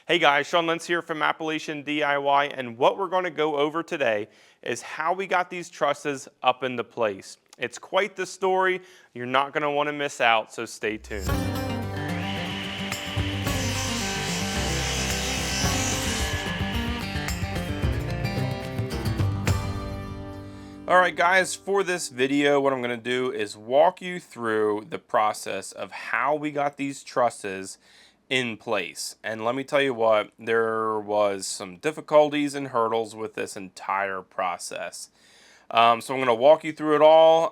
Hey guys, Sean Lentz here from Appalachian DIY, and what we're going to go over today is how we got these trusses up into place. It's quite the story. You're not going to want to miss out, so stay tuned. Alright guys, for this video what I'm going to do is walk you through the process of how we got these trusses in place. And let me tell you what, there was some difficulties and hurdles with this entire process. So I'm going to walk you through it all.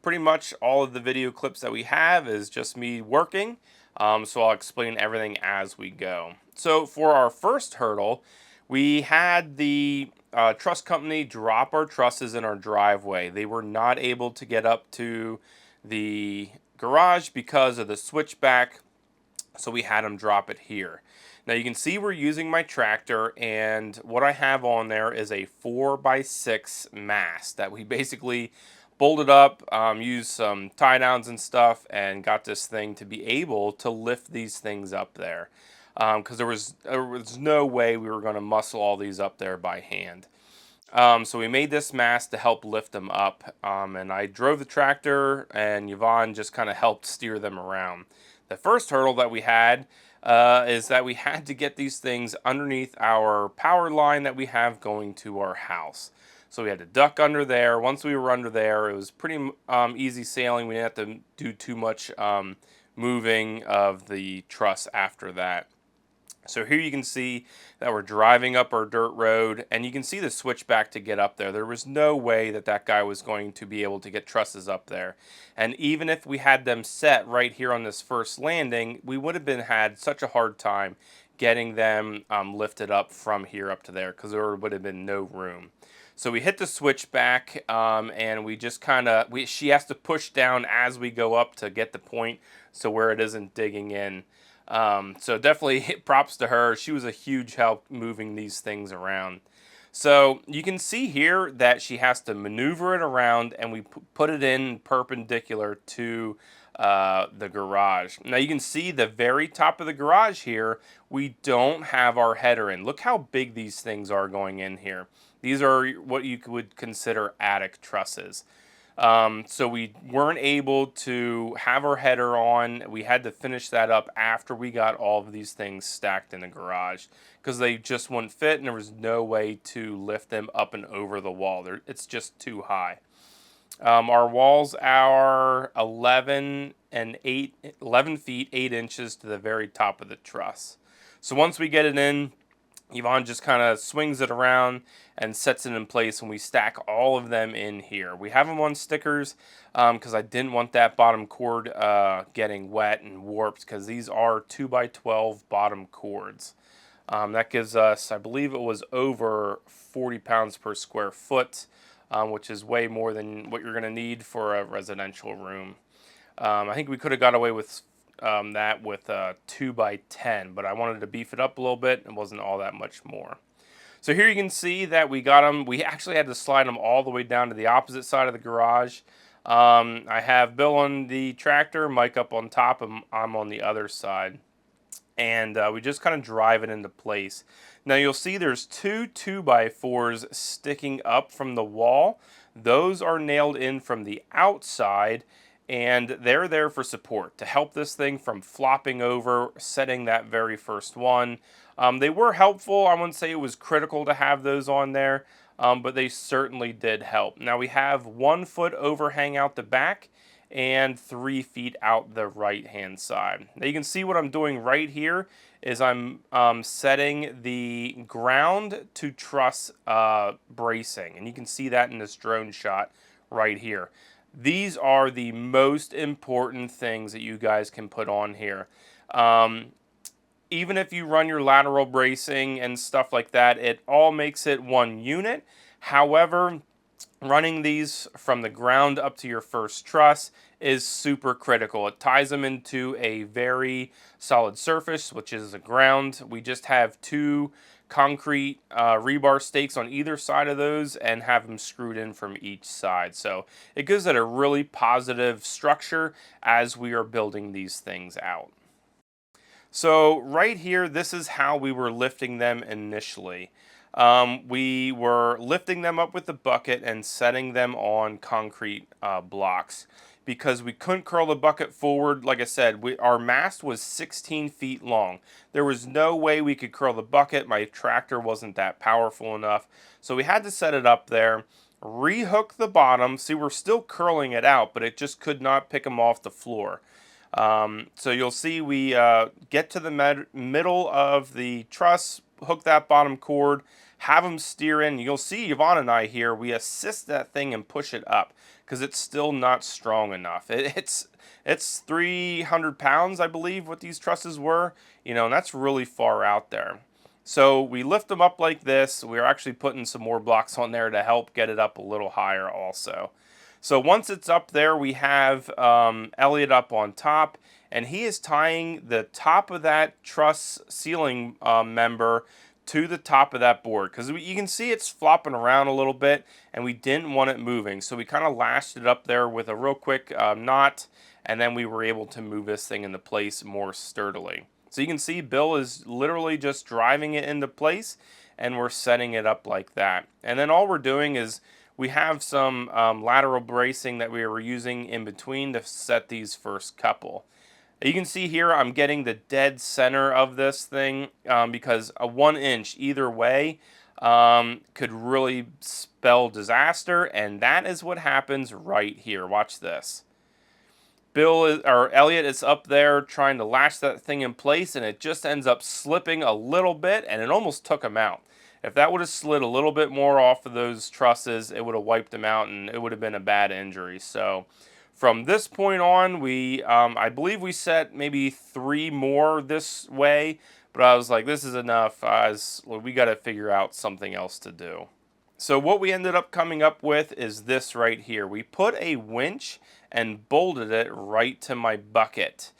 Pretty much all of the video clips that we have is just me working. So I'll explain everything as we go. So for our first hurdle, we had the truss company drop our trusses in our driveway. They were not able to get up to the garage because of the switchback, so we had them drop it here. Now you can see we're using my tractor, and what I have on there is a 4x6 mast that we basically bolted up, used some tie downs and stuff, and got this thing to be able to lift these things up there. Because there was no way we were going to muscle all these up there by hand. So we made this mast to help lift them up, and I drove the tractor, and Yvonne just kind of helped steer them around. The first hurdle that we had is that we had to get these things underneath our power line that we have going to our house. So we had to duck under there. Once we were under there, it was pretty easy sailing. We didn't have to do too much moving of the truss after that. So here you can see that we're driving up our dirt road, and you can see the switchback to get up there. There was no way that that guy was going to be able to get trusses up there. And even if we had them set right here on this first landing, we would have had such a hard time getting them lifted up from here up to there, because there would have been no room. So we hit the switchback, and we just she has to push down as we go up to get the point so where it isn't digging in. So definitely props to her. She was a huge help moving these things around. So you can see here that she has to maneuver it around, and we put it in perpendicular to the garage. Now you can see the very top of the garage here, we don't have our header in. Look how big these things are going in here. These are what you would consider attic trusses. So we weren't able to have our header on. We had to finish that up after we got all of these things stacked in the garage, because they just wouldn't fit, and there was no way to lift them up and over the wall. It's just too high. Our walls are 11 feet 8 inches to the very top of the truss. So once we get it in, Yvonne just kind of swings it around and sets it in place, and we stack all of them in here. We have them on stickers because I didn't want that bottom cord getting wet and warped, because these are 2x12 bottom cords. That gives us, I believe it was over 40 pounds per square foot, which is way more than what you're going to need for a residential room. I think we could have got away with that with 2x10, but I wanted to beef it up a little bit. It wasn't all that much more. So here you can see that we got them. We actually had to slide them all the way down to the opposite side of the garage. I have Bill on the tractor, Mike up on top, and I'm on the other side. And we just kind of drive it into place. Now you'll see there's two 2x4s sticking up from the wall. Those are nailed in from the outside, and they're there for support to help this thing from flopping over, setting that very first one. They were helpful. I wouldn't say it was critical to have those on there, but they certainly did help. Now we have 1 foot overhang out the back and 3 feet out the right hand side. Now you can see what I'm doing right here is I'm setting the ground to truss bracing, and you can see that in this drone shot right here. These are the most important things that you guys can put on here. Even if you run your lateral bracing and stuff like that, it all makes it one unit. However, running these from the ground up to your first truss is super critical. It ties them into a very solid surface, which is the ground. We just have 2 concrete rebar stakes on either side of those and have them screwed in from each side. So it gives it a really positive structure as we are building these things out. So right here, this is how we were lifting them initially. We were lifting them up with the bucket and setting them on concrete blocks because we couldn't curl the bucket forward. Like I said, our mast was 16 feet long. There was no way we could curl the bucket. My tractor wasn't that powerful enough. So we had to set it up there, rehook the bottom. See, we're still curling it out, but it just could not pick them off the floor. So you'll see we get to the middle of the truss, hook that bottom cord, have them steer in. You'll see Yvonne and I here, we assist that thing and push it up because it's still not strong enough. It's 300 pounds, I believe, what these trusses were, and that's really far out there. So we lift them up like this. We're actually putting some more blocks on there to help get it up a little higher also. So once it's up there, we have Elliot up on top, and he is tying the top of that truss ceiling member to the top of that board, because you can see it's flopping around a little bit, and we didn't want it moving. So we kind of lashed it up there with a real quick knot, and then we were able to move this thing into place more sturdily. So you can see Bill is literally just driving it into place, and we're setting it up like that. And then all we're doing is we have some lateral bracing that we were using in between to set these first couple. You can see here I'm getting the dead center of this thing because a 1 inch either way could really spell disaster, and that is what happens right here. Watch this. Elliot is up there trying to lash that thing in place, and it just ends up slipping a little bit, and it almost took him out. If that would have slid a little bit more off of those trusses, it would have wiped him out, and it would have been a bad injury. So from this point on, I believe we set maybe 3 more this way, but I was like, this is enough. We got to figure out something else to do. So what we ended up coming up with is this right here. We put a winch and bolted it right to my bucket.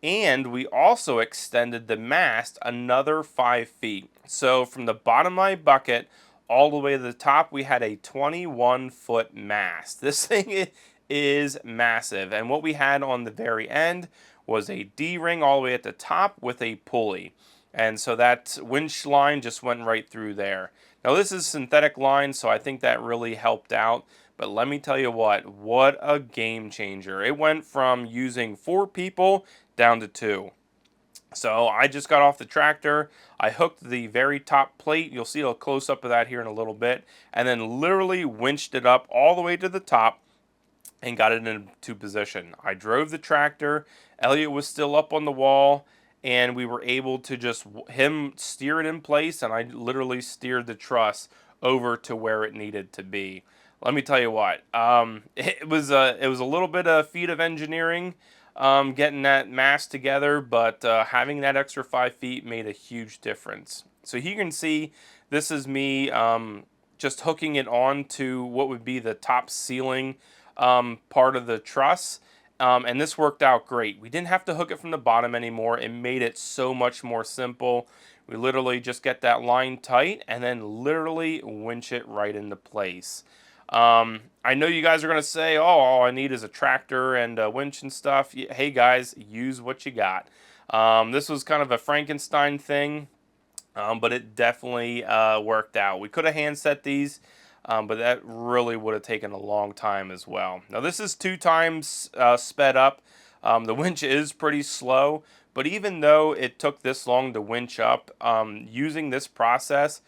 And we also extended the mast another 5 feet. So from the bottom of my bucket all the way to the top, we had a 21-foot mast. This thing is massive. And what we had on the very end was a D-ring all the way at the top with a pulley. And so that winch line just went right through there. Now this is synthetic line, so I think that really helped out. But let me tell you what a game changer. It went from using 4 people down to 2. So I just got off the tractor. I hooked the very top plate. You'll see a close-up of that here in a little bit. And then literally winched it up all the way to the top and got it into position. I drove the tractor. Elliot was still up on the wall, and we were able to just him steer it in place, and I literally steered the truss over to where it needed to be. Let me tell you what, it was a little bit of a feat of engineering getting that mast together, but having that extra 5 feet made a huge difference. So you can see this is me just hooking it on to what would be the top ceiling part of the truss. And this worked out great. We didn't have to hook it from the bottom anymore. It made it so much more simple. We literally just get that line tight and then literally winch it right into place. I know you guys are going to say, oh, all I need is a tractor and a winch and stuff. Hey guys, use what you got. This was kind of a Frankenstein thing, but it definitely worked out. We could have hand set these, but that really would have taken a long time as well. Now this is 2 times sped up. The winch is pretty slow, but even though it took this long to winch up, using this process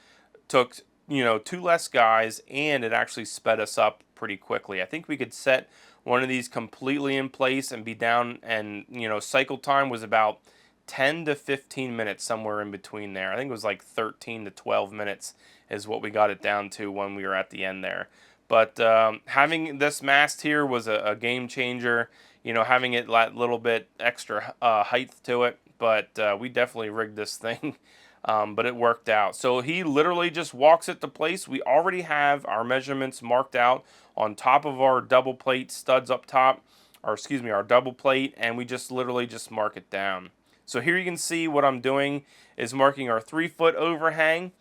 took 2 less guys, and it actually sped us up pretty quickly. I think we could set one of these completely in place and be down, and cycle time was about 10 to 15 minutes, somewhere in between there. I think it was like 13 to 12 minutes is what we got it down to when we were at the end there. But having this mast here was a game changer, having it that little bit extra height to it, but we definitely rigged this thing. But it worked out. So he literally just walks it to place. We already have our measurements marked out on top of our double plate studs up top, our double plate, and we just literally just mark it down. So here you can see what I'm doing is marking our 3-foot overhang,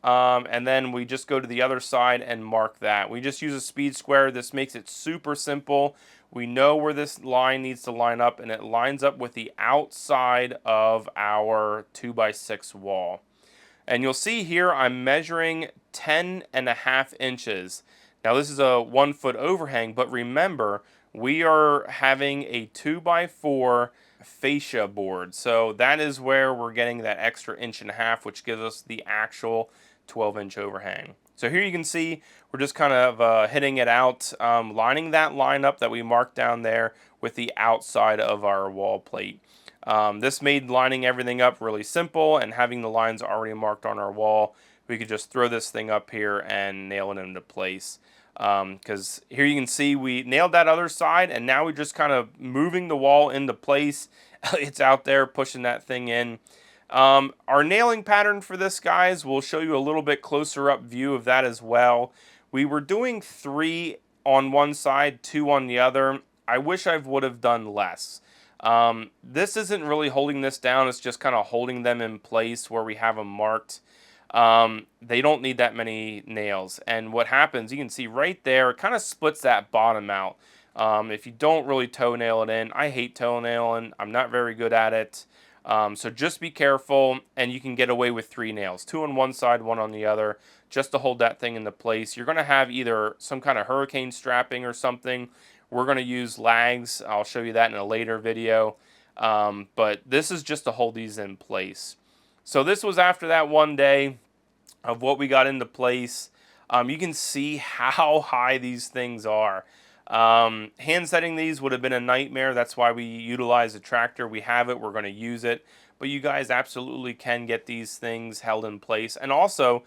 and then we just go to the other side and mark that. We just use a speed square. This makes it super simple. We know where this line needs to line up, and it lines up with the outside of our 2x6 wall. And you'll see here I'm measuring 10.5 inches. Now this is a 1 foot overhang, but remember, we are having a 2x4 fascia board. So that is where we're getting that extra 1.5 inches, which gives us the actual 12-inch overhang. So here you can see we're just kind of hitting it out, lining that line up that we marked down there with the outside of our wall plate. This made lining everything up really simple, and having the lines already marked on our wall, we could just throw this thing up here and nail it into place. Because here you can see we nailed that other side, and now we're just kind of moving the wall into place. It's out there pushing that thing in. Our nailing pattern for this, guys, we'll show you a little bit closer up view of that as well. We were doing 3 on one side, 2 on the other. I wish I would have done less. This isn't really holding this down, it's just kind of holding them in place where we have them marked. They don't need that many nails, and what happens, you can see right there, it kind of splits that bottom out. If you don't really toenail it in, I hate toenailing, I'm not very good at it. So just be careful, and you can get away with 3 nails, 2 on one side, 1 on the other, just to hold that thing into place. You're going to have either some kind of hurricane strapping or something. We're going to use lags. I'll show you that in a later video. But this is just to hold these in place. So this was after that one day of what we got into place. You can see how high these things are. Hand setting these would have been a nightmare. That's why we utilize a tractor. We have it. We're going to use it. But you guys absolutely can get these things held in place. And also,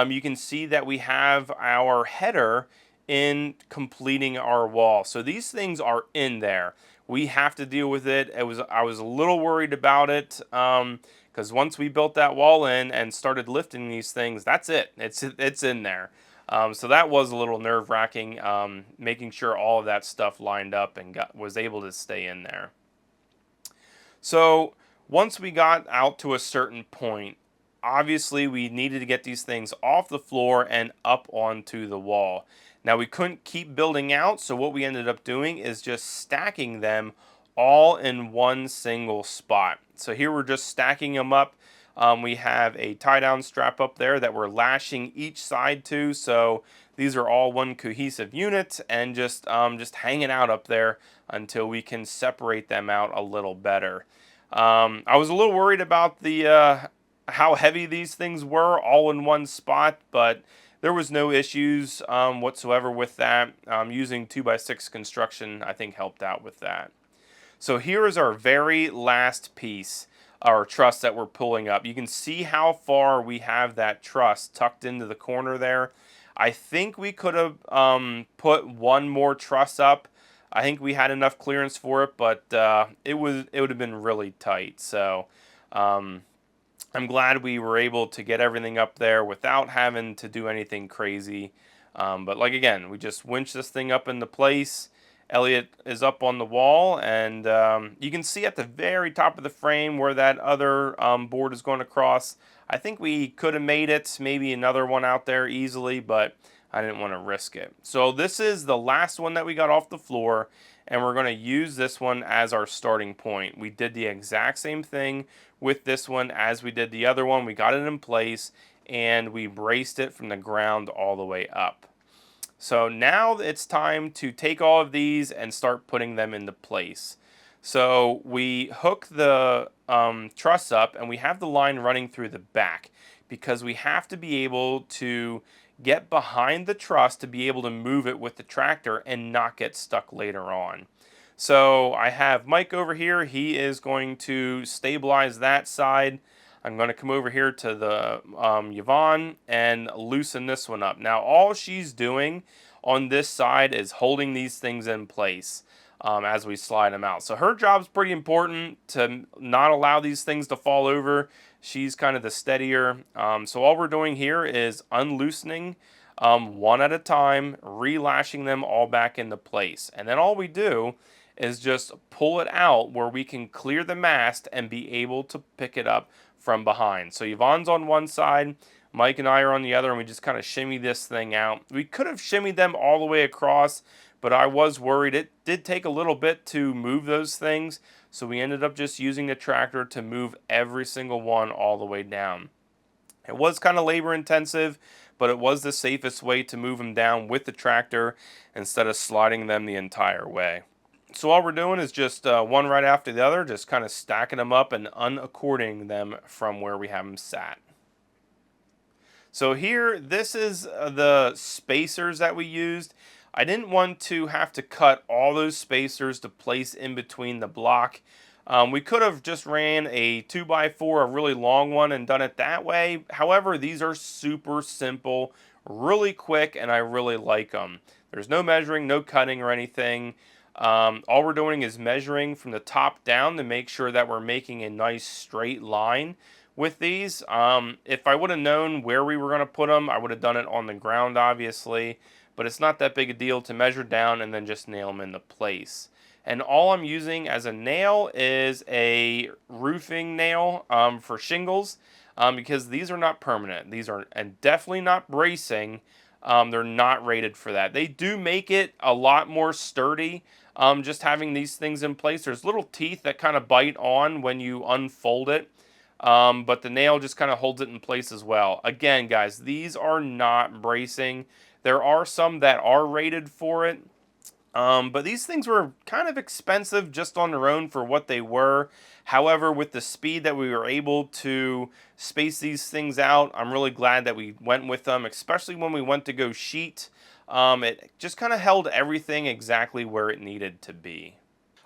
you can see that we have our header in completing our wall. So these things are in there. We have to deal with it. I was a little worried about it because once we built that wall in and started lifting these things, that's it. It's in there. So that was a little nerve-wracking, making sure all of that stuff lined up and was able to stay in there. So once we got out to a certain point, obviously we needed to get these things off the floor and up onto the wall. Now we couldn't keep building out, so what we ended up doing is just stacking them all in one single spot. So here we're just stacking them up. We have a tie-down strap up there that we're lashing each side to, so these are all one cohesive unit, and just hanging out up there until we can separate them out a little better. I was a little worried about the how heavy these things were all in one spot, but there was no issues whatsoever with that. Using 2x6 construction, I think, helped out with that. So here is our very last piece, our truss that we're pulling up. You can see how far we have that truss tucked into the corner there. I think we could have put one more truss up. I think we had enough clearance for it, but it would have been really tight. So I'm glad we were able to get everything up there without having to do anything crazy. But like again, we just winch this thing up into place. Elliot is up on the wall, and you can see at the very top of the frame where that other board is going across. I think we could have made it, maybe another one out there easily, but I didn't want to risk it. So this is the last one that we got off the floor, and we're going to use this one as our starting point. We did the exact same thing with this one as we did the other one. We got it in place, and we braced it from the ground all the way up. So now it's time to take all of these and start putting them into place. So we hook the truss up, and we have the line running through the back because we have to be able to get behind the truss to be able to move it with the tractor and not get stuck later on. So I have Mike over here. He is going to stabilize that side. I'm going to come over here to the Yvonne and loosen this one up. Now all she's doing on this side is holding these things in place as we slide them out. So her job's pretty important to not allow these things to fall over. She's kind of the steadier. So all we're doing here is unloosening one at a time, relashing them all back into place. And then all we do is just pull it out where we can clear the mast and be able to pick it up from behind. So Yvonne's on one side, Mike and I are on the other, and we just kind of shimmy this thing out. We could have shimmied them all the way across, but I was worried. It did take a little bit to move those things, so we ended up just using the tractor to move every single one all the way down. It was kind of labor intensive, but it was the safest way to move them down with the tractor instead of sliding them the entire way. So all we're doing is just one right after the other, just kind of stacking them up and unaccording them from where we have them sat. So here, this is the spacers that we used. I didn't want to have to cut all those spacers to place in between the block. We could have just ran a 2x4, a really long one, and done it that way. However, these are super simple, really quick, and I really like them. There's no measuring, no cutting or anything. All we're doing is measuring from the top down to make sure that we're making a nice straight line with these. If I would have known where we were going to put them, I would have done it on the ground, obviously. But it's not that big a deal to measure down and then just nail them into place. And all I'm using as a nail is a roofing nail for shingles, because these are not permanent. These are and definitely not bracing. They're not rated for that. They do make it a lot more sturdy, just having these things in place. There's little teeth that kind of bite on when you unfold it, but the nail just kind of holds it in place as well. Again, guys, these are not bracing. There are some that are rated for it. But these things were kind of expensive just on their own for what they were. However, with the speed that we were able to space these things out, I'm really glad that we went with them, especially when we went to go sheet. It just kind of held everything exactly where it needed to be.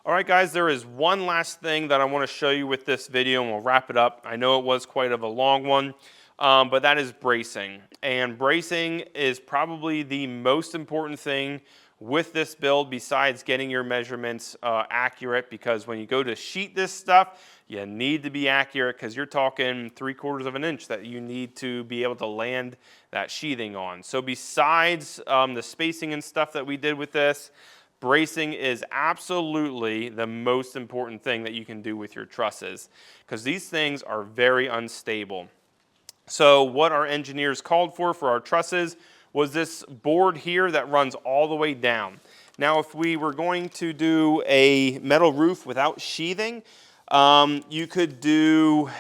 All right, guys, there is one last thing that I want to show you with this video, and we'll wrap it up. I know it was quite of a long one, but that is bracing. And bracing is probably the most important thing with this build besides getting your measurements accurate, because when you go to sheet this stuff, you need to be accurate because you're talking 3/4 of an inch that you need to be able to land that sheathing on. So besides the spacing and stuff that we did with this, bracing is absolutely the most important thing that you can do with your trusses, because these things are very unstable. So what our engineers called for our trusses was this board here that runs all the way down. Now, if we were going to do a metal roof without sheathing, you could do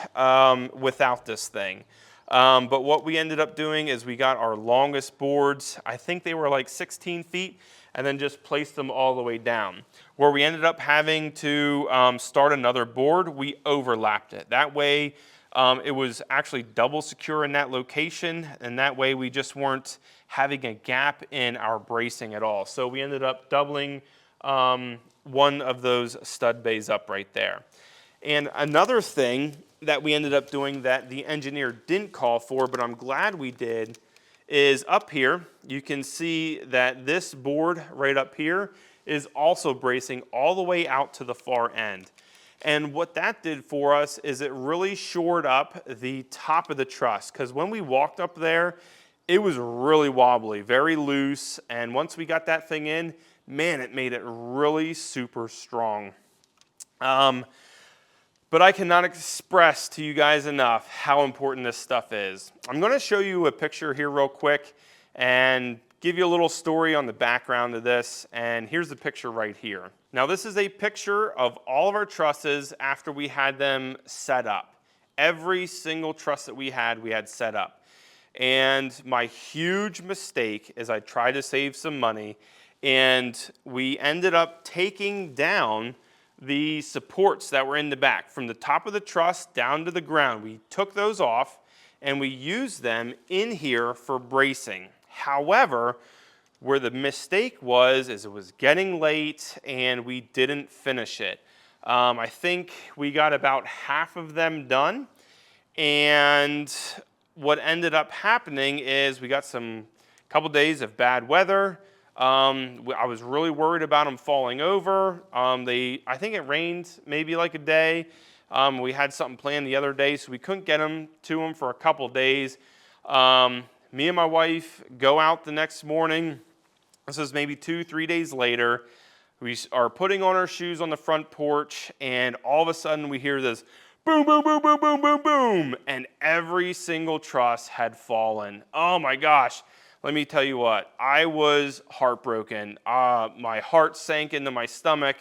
without this thing. But what we ended up doing is we got our longest boards. I think they were like 16 feet, and then just placed them all the way down. Where we ended up having to start another board, we overlapped it. That way, it was actually double secure in that location, and that way we just weren't having a gap in our bracing at all. So we ended up doubling one of those stud bays up right there. And another thing that we ended up doing that the engineer didn't call for, but I'm glad we did, is up here, you can see that this board right up here is also bracing all the way out to the far end. And what that did for us is it really shored up the top of the truss, because when we walked up there, it was really wobbly, very loose, and once we got that thing in, man, it made it really super strong. But I cannot express to you guys enough how important this stuff is. I'm going to show you a picture here real quick and give you a little story on the background of this, and here's the picture right here. Now, this is a picture of all of our trusses after we had them set up. Every single truss that we had set up. And my huge mistake is I tried to save some money, and we ended up taking down the supports that were in the back from the top of the truss down to the ground. We took those off and we used them in here for bracing. However, where the mistake was is it was getting late and we didn't finish it. I think we got about half of them done, and what ended up happening is we got couple days of bad weather. I was really worried about them falling over. I think it rained maybe like a day. We had something planned the other day, so we couldn't get them to them for a couple days. Me and my wife go out the next morning. This is maybe 2-3 days later. We are putting on our shoes on the front porch, and all of a sudden we hear this boom, boom, boom, boom, boom, boom, boom, and every single truss had fallen. Oh my gosh. let me tell you what, I was heartbroken. My heart sank into my stomach.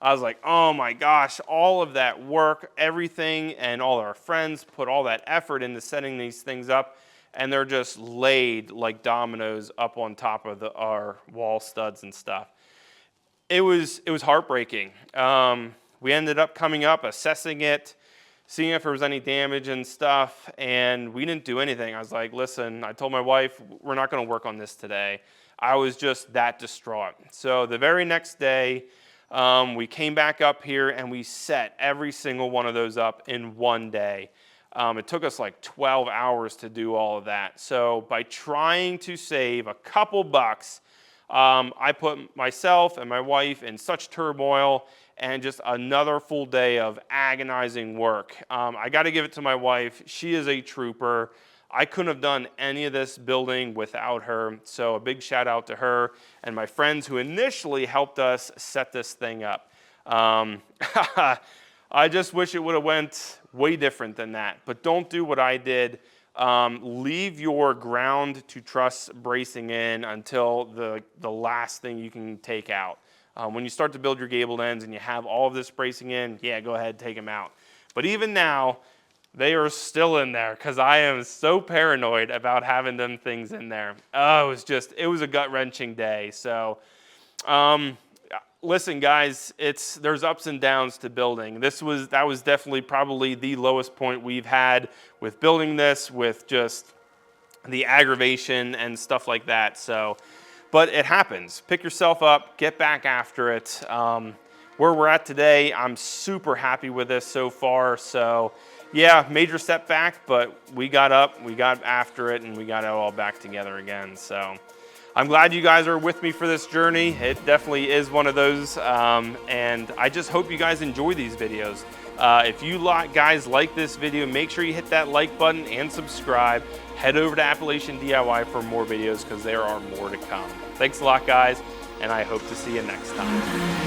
I was like, oh my gosh, all of that work, everything, and all our friends put all that effort into setting these things up, and they're just laid like dominoes up on top of our wall studs and stuff. It was heartbreaking. We ended up coming up, assessing it, seeing if there was any damage and stuff, and we didn't do anything. I was like, listen, I told my wife, we're not going to work on this today. I was just that distraught. So the very next day, we came back up here and we set every single one of those up in one day. It took us like 12 hours to do all of that. So by trying to save a couple bucks, I put myself and my wife in such turmoil and just another full day of agonizing work. I got to give it to my wife. She is a trooper. I couldn't have done any of this building without her. So a big shout out to her and my friends who initially helped us set this thing up. I just wish it would have went way different than that. But don't do what I did. Leave your ground to truss bracing in until the last thing you can take out. When you start to build your gabled ends and you have all of this bracing in, yeah, go ahead, take them out. But even now, they are still in there because I am so paranoid about having them things in there. Oh, it was a gut-wrenching day. So, listen, guys, there's ups and downs to building. That was definitely probably the lowest point we've had with building this, with just the aggravation and stuff like that. So, but it happens. Pick yourself up, get back after it. Where we're at today, I'm super happy with this so far. So, yeah, major setback, but we got up, we got after it, and we got it all back together again. So, I'm glad you guys are with me for this journey. It definitely is one of those, and I just hope you guys enjoy these videos. If you guys like this video, make sure you hit that like button and subscribe. Head over to Appalachian DIY for more videos because there are more to come. Thanks a lot, guys, and I hope to see you next time.